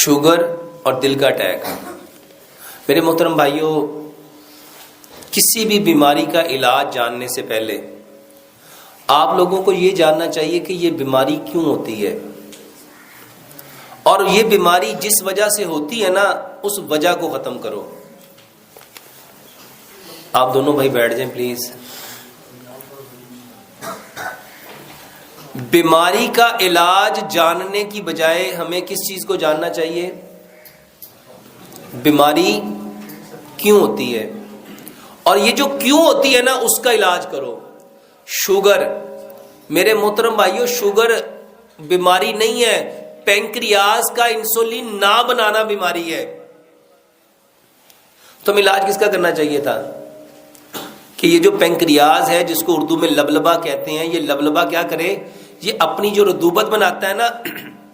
Sugar اور دل کا اٹیک. میرے محترم بھائیوں، کسی بھی بیماری کا علاج جاننے سے پہلے آپ لوگوں کو یہ جاننا چاہیے کہ یہ بیماری کیوں ہوتی ہے، اور یہ بیماری جس وجہ سے ہوتی ہے نا، اس وجہ کو ختم کرو. آپ دونوں بھائی بیٹھ جائیں پلیز. بیماری کا علاج جاننے کی بجائے ہمیں کس چیز کو جاننا چاہیے؟ بیماری کیوں ہوتی ہے، اور یہ جو کیوں ہوتی ہے نا، اس کا علاج کرو. شوگر، میرے محترم بھائیوں، شوگر بیماری نہیں ہے، پینکریاس کا انسولین نہ بنانا بیماری ہے. تو علاج کس کا کرنا چاہیے تھا کہ یہ جو پینکریاس ہے، جس کو اردو میں لبلبا کہتے ہیں، یہ لبلبا کیا کرے؟ یہ اپنی جو رطوبت بناتا ہے نا،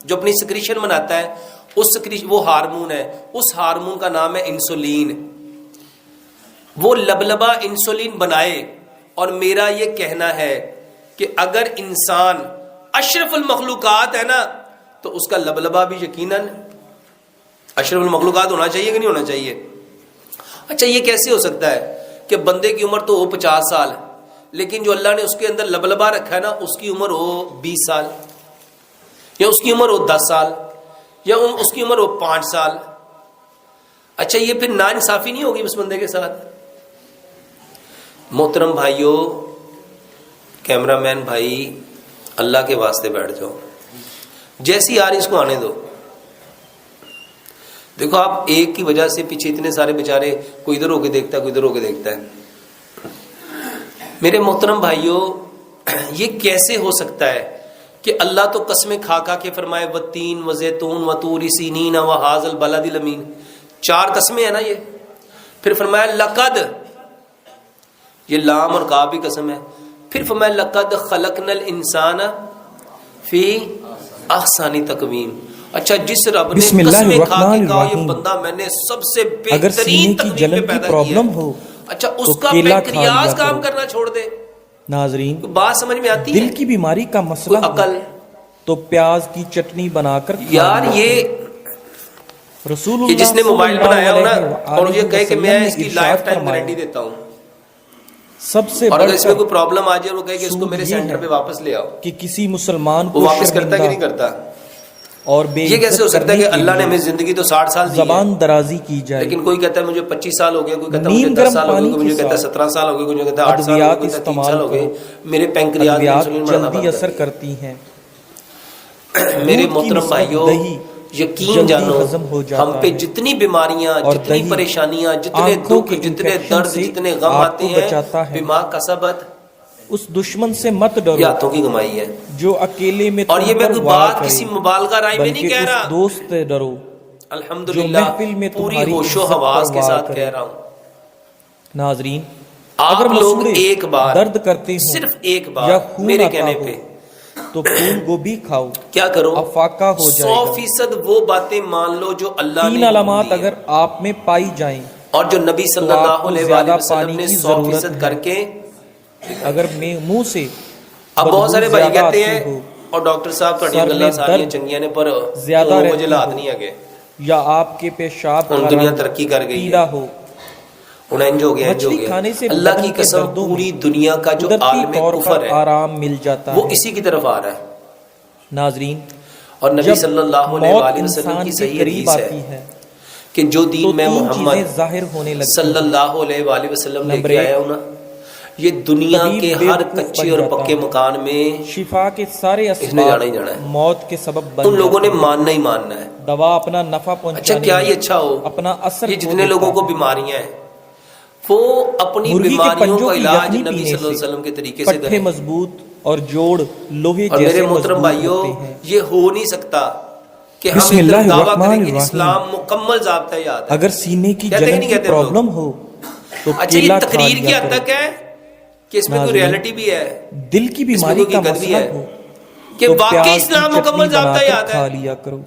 جو اپنی سکریشن بناتا ہے، اس سکریشن، وہ ہارمون ہے، اس ہارمون کا نام ہے انسولین. وہ لبلبا انسولین بنائے. اور میرا یہ کہنا ہے کہ اگر انسان اشرف المخلوقات ہے نا، تو اس کا لبلبا بھی یقیناً اشرف المخلوقات ہونا چاہیے کہ نہیں ہونا چاہیے؟ اچھا، یہ کیسے ہو سکتا ہے کہ بندے کی عمر تو ہو 50 سال، لیکن جو اللہ نے اس کے اندر لبلبا رکھا ہے نا، اس کی عمر ہو 20 سال، یا اس کی عمر ہو 10 سال، یا اس کی عمر ہو 5 سال؟ اچھا، یہ پھر ناانصافی نہیں ہوگی اس بندے کے ساتھ؟ محترم بھائیوں، کیمرہ مین بھائی، اللہ کے واسطے بیٹھ جاؤ. جیسی آ رہی اس کو آنے دو. دیکھو، آپ ایک کی وجہ سے پیچھے اتنے سارے بیچارے، کوئی ادھر ہو کے دیکھتا ہے، کوئی ادھر ہو کے دیکھتا ہے. میرے محترم بھائیوں، یہ کیسے ہو سکتا ہے کہ اللہ تو قسمیں کھا کھا کے فرمائے والتین وزیتون وطور سینین وہذا البلد الامین، 4 قسمیں ہیں نا یہ. پھر فرمایا لقد، یہ لام اور کاف بھی قسم ہے. پھر فرمایا لقد خلقنا الانسان فی احسن تقویم. اچھا، جس رب نے قسمیں کھا کے کہا یہ بندہ میں نے سب سے بہترین تقویم میں پیدا کیا ہے، اچھا اس کا پینکریاس کام کرنا چھوڑ دے. ناظرین، بات سمجھ میں آتی ہے؟ دل کی بیماری کا مسئلہ عقل تو پیاز کی چٹنی بنا کر یار، یہ رسول کہ جس نے موبائل بنایا ہو نا، اور یہ کہے کہ میں اس کی ارشاد لائف ٹائم فرمایا، گارنٹی دیتا ہوں، سب سے اور بڑھ اگر اس میں کر کوئی پرابلم آ جائے، وہ کہے کہ اس کو سود میرے یہ سینٹر ہے پہ واپس لے آؤ، کہ کسی مسلمان وہ کو واپس کرتا ہے کہ نہیں شرمندہ کرتا؟ اور بے یہ کیسے ہو عزت سکتا ہے کرنے کہ کے اللہ نے لیے ہمیں زندگی تو 60 سال دی ہے، زبان درازی کی جائے، لیکن کوئی کہتا ہے مجھے 25 سال ہو گئے، کوئی کہتا ہے مجھے نیم 10 گرم سال ہو گئے، پانی کوئی کے مجھے کہتا ہے ساتھ 17 سال ہو گئے، کوئی مجھے کہتا ہے 8 سال ہو گئے، ادویات کوئی کہتا ہے 3 استعمال سال ہو گئے. کرو. میرے پینکریاس میں ادویات انسولین بنانا جلدی بند اثر ہے. کرتی ہیں. میرے دودھ کی محترم نسبت بھائیوں، دہی یقین جلدی جانو، ہضم ہو ہم جاتا پہ ہے، جتنی بیماریاں، اور جتنی دہی پریشانیاں، جتنے آنکھوں دکھ، کے جتنے انفیکشن درد، سے جتنے غم آپ آتے کو ہیں، بچاتا ہے. بما کسبت، اس دشمن سے مت یہ ڈرو ہاتھوں کی کمائی ہے. جو اکیلے میں اور یہ تم میں پر کوئی وار بات کرے، کسی مبالغہ رائے میں نہیں بلکہ کہہ اس رہا، دوست سے ڈرو جو الحمدللہ محفل میں پوری تمہاری ہوش و عزت پر حواس کے وار ساتھ کرے. کہہ رہا ہوں. ناظرین، آپ اگر لوگ مسوڑے ایک بار، درد کرتے ہوں صرف ایک بار یا خون میرے آتا کہنے ہو پہ تو پھول گوبھی کھاؤ، کیا کرو؟ افاقہ ہو جائے گا. 100% وہ باتیں مان لو جو اللہ 3 نے علامات حکم دی اگر ہیں، آپ میں پائی جائیں اور جو نبی تو صلی آپ اللہ کو علیہ وآلہ زیادہ وسلم پانی نے کی 100% ضرورت کر ہے. کے. اگر منہ سے اب بہت بدبو سارے بھائی زیادہ کہتے آتی ہیں ہو، اور ڈاکٹر صاحب تھوڑی سر میں گلاں ساریاں درد چنگیاں نے، پر زیادہ مجھے رہتی لات ہو، نہیں آگے. یا آپ کے پیشاب ہن کا دنیا رنگ ترقی کر گئی ہے، پیلا ہو. ہن انج ہو گیا، انج ہو مچھلی گیا. کھانے سے اللہ کی بدن کے قسم دردوں پوری میں دنیا کا جو قدرتی عالم طور پر کفر ہے آرام مل جاتا وہ ہے. اسی کی طرف آ رہا ہے. ناظرین، اور نبی جب صلی اللہ علیہ موت وآلہ وسلم انسان کی کے صحیح قریب حدیث آتی ہے ہے کہ جو تو دین میں 3 چیزیں محمد ظاہر ہونے لگتی صلی ہیں. اللہ علیہ وآلہ وسلم لے نمبر کے 1، آیا ہوں نا، یہ دنیا طبیب کے بے ہر وقوف کچے بن اور جاتا پکے ہے. مکان میں شفا کے سارے اس نے جانا اسباب ہی جانا ہے. موت کے سبب بن تم لوگوں نے جاتے ہیں. ماننا ہی ماننا ہے. دوا اپنا نفع اچھا، پہنچانے کیا میں یہ اچھا ہو، اپنا اثر یہ کھو جتنے دیتا لوگوں کو ہے. بیماریاں ہیں وہ اپنی مرغی کے بیماریوں پنجوں کا کی علاج یخنی نبی پینے صلی اللہ علیہ سے وسلم کے طریقے سے پٹھے کریں. مضبوط اور جوڑ لوہے اور میرے جیسے محترم مضبوط بھائیوں، ہوتے ہیں. یہ ہو نہیں سکتا کہ ہم بسم ایک اللہ طرف دعویٰ الرحمن کریں کہ الرحیم. اسلام مکمل ضابطہ یاد ہے. اگر سینے کی کہتے ہیں کہ جلن نہیں کی کہتے ہم لوگ؟ پرابلم ہو تو اچھا، یہ کیلا کھا تقریر لیا کی حد کرو. تک ہے کہ اس میں کوئی ناظرین، ریالٹی بھی ہے، دل کی اس میں بیماری کوئی کا حقیقت بھی مسئلہ ہے ہو کہ تو واقعی پیاز کی اسلام چٹنی مکمل بنا ضابطہ کر یاد ہے. کھا لیا کرو.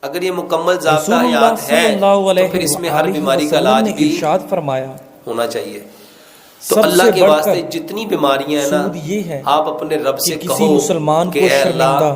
اگر یہ مکمل ضابطہ رسول اللہ حیات ہے صلی اللہ تو پھر علیہ اس میں ہر وآلہ بیماری کا وسلم علاج نے بھی ارشاد فرمایا، ہونا چاہیے. تو سب اللہ سے کے بڑھ واسطے کر جتنی بیماریاں ہیں نا، سود یہ ہے آپ اپنے رب کہ سے کسی کہو مسلمان کہ کو اے اللہ، شرمندہ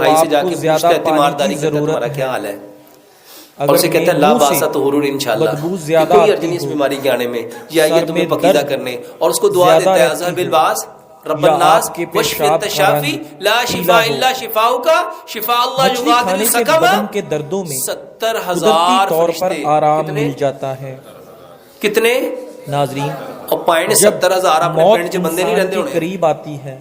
بھائی سے جا آپ کے کو زیادہ پوچھتے ہیں پانی تیمارداری کی کرتے ہیں ضرورت تمہارا ہے۔ کیا حال ہے. اور اسے کہتا ہے لا باسا طہور انشاءاللہ، کوئی ارج نہیں اس بیماری کے آنے میں، یہ آئیے تمہیں پکیزہ کرنے، اور اس کو دعا دیتا ہے اذهب الباس رب الناس واشف انت شافی لا شفاء الا شفاؤک شفاء اللہ یغادر سقما، بدن کے دردوں میں 70,000 طور پر فرشتے آرام مل جاتا ہے۔ کتنے ناظرین، اور پوائنٹ 70,000 اپنے پینٹ چ بندے نہیں رہتے ہونے، قریب آتی ہے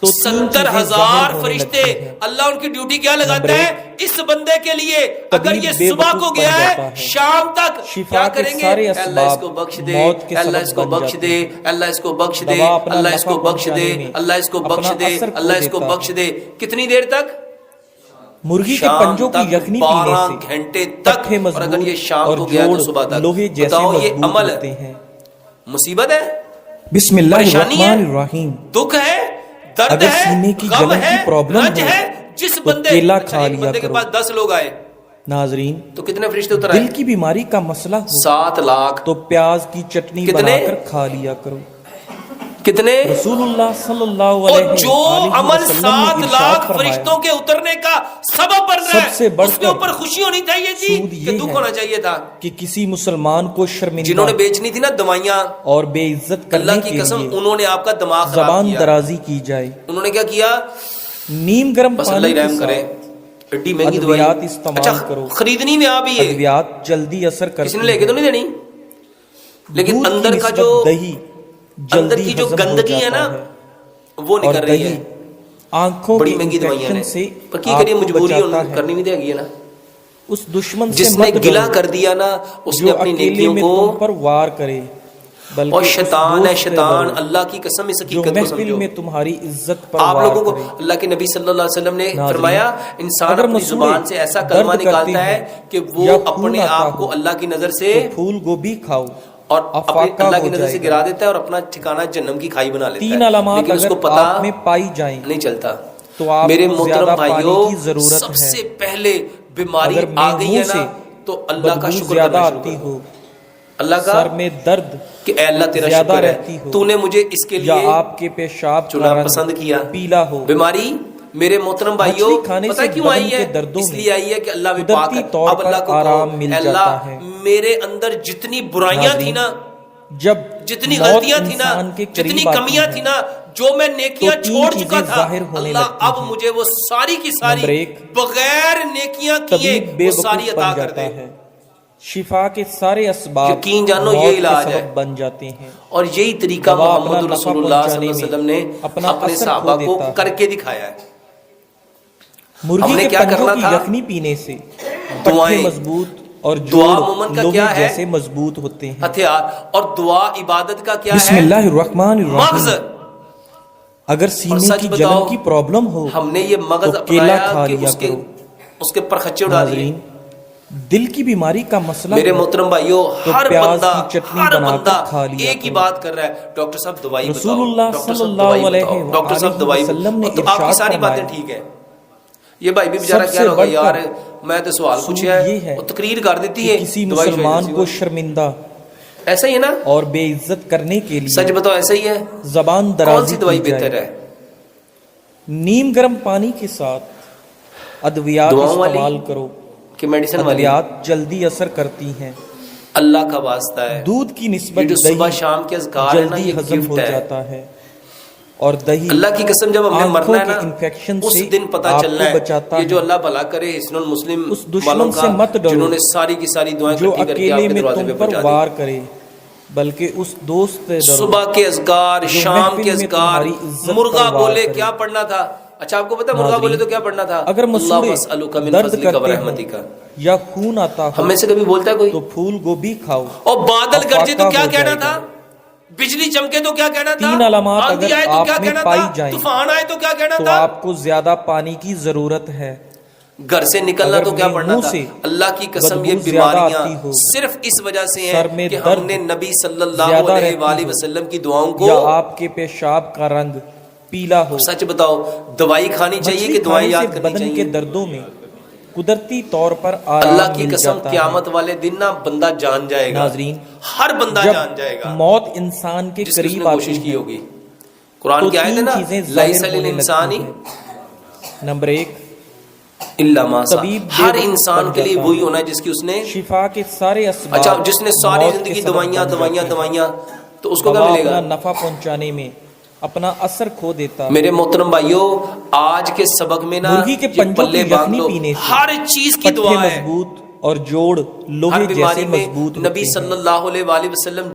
تو 70,000 فرشتے اللہ ان کی ڈیوٹی کیا لگاتا ہے اس بندے کے لیے، اگر یہ صبح کو گیا ہے شام تک کیا کریں گے؟ اللہ اس کو بخش دے، اللہ اس کو بخش دے، اللہ اس کو بخش دے، اللہ اس کو بخش دے، اللہ اس کو بخش دے، اللہ اس کو بخش دے۔ کتنی دیر تک؟ مرغی کے پنجوں کی یخنی پینے 12 سے گھنٹے تک، اور اگر یہ شام کو گیا تو صبح تک، لوہے جیسے بتاؤ یہ مضبوط عمل ہوتے ہیں۔ مصیبت ہے، بسم اللہ پریشانی ہے، الرحمن الرحیم۔ دکھ ہے، درد اگر ہے، سینے کی غم جلن ہے، کی پرابلم رنج ہے، جس تو بندے کیلا اچھا کھا ایک لیا بندے کے کرو۔ پاس 10 لوگ آئے ناظرین، تو کتنے فرشتے اتر دل آئے؟ کی بیماری کا مسئلہ ہو 7 لاکھ۔ تو پیاز کی چٹنی کتنے؟ بنا کر کھا لیا کرو۔ کتنے؟ رسول اللہ صلی اللہ اور علیہ جو وآلہ عمل وسلم 7 نے ارشاد لاکھ فرمایا، فرشتوں کے اترنے کا سبب بن رہا سب سے ہے، بڑھ اس کے کر اوپر خوشی ہونی چاہیے تھی سود کہ یہ دکھ ہے ہونا چاہیے تھا۔ کہ کسی مسلمان کو جنہوں شرمندہ نے بیچنی تھی نا دوائیاں، اور بے عزت کرنے اللہ کی کے قسم لیے انہوں نے آپ کا دماغ خراب زبان کیا۔ درازی کی جائے، انہوں نے کیا کیا؟ نیم گرم بس اللہ پانی ہی کے رحم کرے، ساتھ ایڈی مہنگی دوائی، ادویات استعمال اچھا کرو۔ خریدنی میں آپ ہی ہے، ادویات جلدی اثر کسی کرتی نے لے کے تو نہیں دینی، لیکن دودھ کی اندر کا نسبت جو دہی اندر جلدی کی جو ہضم ہو گندگی ہے جاتا نا وہ اور نکل رہی دہی ہے، آنکھوں بڑی کے مہنگی دوائیاں انفیکشن نے، سے پر کی کریے آپ کو مجبوری بچاتا ہے۔ کرنی بھی دے گی نا، اس دشمن سے جس نے مت گلا ڈرو کر دیا نا اس نے جو اپنی اکیلے نیکیوں میں کو، تم پر وار کرے، بلکہ اور اس شیطان ہے دوست سے شیطان، ڈرو اللہ کی قسم اس جو حقیقت کو محفل سمجھو۔ میں تمہاری عزت پر آپ وار لوگوں کو کرے۔ اللہ کے نبی صلی اللہ علیہ وسلم نے ناظرین، فرمایا انسان اگر اپنی مسوڑے زبان سے ایسا کلمہ درد نکالتا کرتے ہے ہوں کہ یا وہ خون اپنے آتا آپ کو ہو اللہ کی نظر سے تو پھول گوبھی کھاؤ اور اپنے افاقہ اللہ ہو کی نظر سے جائے گرا گا۔ دیتا ہے اور اپنا ٹھکانہ جہنم کی کھائی بنا لیتا 3 ہے، علامات لیکن اس کو اگر پتا آپ میں پائی جائیں نہیں چلتا۔ تو آپ میرے کو محترم زیادہ پانی بھائیوں، کی ضرورت سب ہے۔ سے پہلے بیماری اگر آ گئی ہے منہ نا سے تو اللہ کا بدبو شکر زیادہ کرنا شروع آتی کرو، ہو، اللہ کا سر میں درد کہ اے اللہ تیرا زیادہ شکر رہتی ہے ہو، تو نے مجھے اس کے یا لیے آپ کے پیشاب کا چنا رنگ پسند کیا، پیلا ہو، بیماری میرے محترم بھائیوں مچھلی کھانے پتہ سے کیوں بدن آئی ہے؟ کے دردوں اس میں لیے آئی ہے کہ اللہ بھی قدرتی پاک ہے۔ طور اب اللہ پر کو آرام کہو مل اے اللہ جاتا ہے۔ میرے اندر جتنی برائیاں تھیں نا، جب جتنی موت غلطیاں تھیں نا، انسان کے جتنی قریب آتی کمیاں ہے تھیں نا، جو میں نیکیاں تو 3 چھوڑ چیزیں چکا تھا، ظاہر ہونے اللہ لگتی اب ہیں۔ مجھے وہ ساری کی نمبر ساری 1، بغیر نیکیاں کیے طبیب بے وہ ساری وقوف عطا بن کر جاتا دے۔ ہے، شفا کے سارے اسباب یقین جانو یہ موت کے علاج ہے، سبب بن جاتے ہیں، اور یہی طریقہ دوا اپنا محمد نفع رسول اللہ صلی اللہ علیہ پہنچانے وسلم میں نے اپنا اپنے اثر صحابہ کھو کو دیتا ہے۔ کر کے دکھایا ہے۔ ہم مرغی نے کے کیا پنجوں کرنا کی تھا؟ یخنی پینے سے پٹھے دعائیں، مضبوط اور دعا جوڑ مومن کا لوہے کیا ہے؟ جیسے مضبوط ہوتے ہیں۔ ہتھیار، اور دعا عبادت کا کیا بسم ہے؟ اللہ الرحمن مغز۔ الرحیم۔ اگر اور سینے سچ کی بتاؤ جلن کی پرابلم ہو ہم نے یہ مغز تو کیلا اپنایا کھا کہ لیا کرو۔ اس کے پرخچے اڑا دیے۔ ناظرین، دل کی بیماری کا مسئلہ میرے ہو محترم بھائیوں، تو ہر پیاز بندہ کی چٹنی ہر بنا کر بندہ کھا لیا ایک ہی کرو۔ بات کر رہا ہے، ڈاکٹر صاحب دوائی بتاؤ، رسول اللہ ڈاکٹر صلی صاحب اللہ دوائی علیہ بتاؤ، ڈاکٹر صاحب وآلہ دوائی وسلم نے بتاؤ۔ آپ کی ارشاد ساری باتیں فرمایا، ٹھیک ہیں، یہ بھائی بھی بیچارہ سب کہہ سے رہا ہوگا بڑھ یار کر میں تو سوال سود پوچھا ہے یہ ہے وہ تقریر کر دیتی کہ ہے کسی دوائی مسلمان کو شرمندہ ایسا ہی ہے نا، اور بے عزت کرنے کے لیے سچ بتاؤ ایسا ہی ہے؟ زبان کون درازی سی دوائی کی جائے، بہتر ہے؟ نیم گرم پانی کے ساتھ ادویات دعاؤں والی استعمال کرو، کہ میڈیسن والی؟ ادویات جلدی اثر کرتی ہیں، اللہ کا واسطہ ہے، دودھ کی یہ نسبت جو صبح دہی شام کے اذکار ہے نا جلدی یہ ہضم گفٹ ہو ہے۔ جاتا ہے، اور دہی اللہ کی قسم جب ہم نے آنکھوں مرنا ہے کے نا انفیکشن اس سے دن پتہ آپ چلنا کو ہے، بچاتا یہ جو ہے۔ اللہ بھلا کرے حسن المسلم اس دشمن والوں سے کا مت ڈرو جنہوں نے ساری کی ساری دعائیں جو اکٹھی کر کے آپ اکیلے کے میں دروازے تم پہ پر پہنچا وار دی۔ کرے، بلکہ اس دوست سے ڈرو صبح کے اذکار، جو شام محفل کے میں اذکار، تمہاری عزت مرغا پر وار بولے کرے۔ کیا پڑھنا تھا؟ اچھا آپ کو پتا مرغا ناظرین، بولے تو کیا پڑھنا تھا؟ اگر اللہ مسوڑے واسألک من درد فضلک کرتے ورحمتک۔ ہوں یا خون آتا ہم ہو میں سے کبھی بولتا ہے کوئی؟ تو پھول گوبھی کھاؤ، اور بادل گرجے تو افاقہ کیا ہو کہنا جائے گا۔ تھا؟ بجلی چمکے تو کیا کہنا تھا؟ 3 علامات آندھی اگر آئے تو آپ کیا میں کہنا پائی تھا؟ جائیں طوفان آئے تو کیا کہنا تو تھا؟ آپ کو زیادہ پانی کی ضرورت ہے۔ گھر سے نکلنا اگر تو کیا پڑھنا منہ تھا؟ سے اللہ کی قسم یہ بدبو زیادہ بیماریاں آتی ہو، صرف اس وجہ سے سر ہیں میں کہ ہم درد نے نبی صلی اللہ زیادہ علیہ رہتی وآلہ ہو، وسلم کی دعاؤں کو، یا آپ کے پیشاب کا رنگ پیلا ہو۔ سچ بتاؤ دوائی کھانی چاہیے مچھلی کہ دعائیں کھانے سے یاد کرنی بدن کے چاہیے؟ دردوں میں قدرتی طور پر اللہ آرام کی مل قسم جاتا ہے۔ قیامت والے دن نا بندہ جان جائے گا، ناظرین، ہر بندہ جب جان جائے گا موت انسان کے جس کی اس قریب نے آتی کوشش کی ہے ہوگی۔ قرآن تو کی آیت ہے 3 نا چیزیں لیس ظاہر ہونے للانسان لگتی ہیں۔ نمبر 1، الا ما شاء، طبیب ہر انسان کے لیے وہی ہونا ہے جس کی اس نے شفا کے سارے اسباب، اچھا جس نے ساری موت کے زندگی سبب دوائیاں بن دوائیاں جاتے ہیں۔ دوائیاں، تو اس کو کیا دوا ملے گا؟ اپنا نفع پہنچانے میں اپنا اثر کھو دیتا ہے۔ میرے محترم بھائیوں، آج کے سبق میں نا مرغی کے یہ پنجوں پلے کی باندھ یخنی لو، پینے سے ہر چیز کی پٹھے دعا ہے، مضبوط اور جوڑ ہر لوہے بیماری جیسے میں مضبوط نبی ہوتے صلی ہیں۔ اللہ علیہ وآلہ وسلم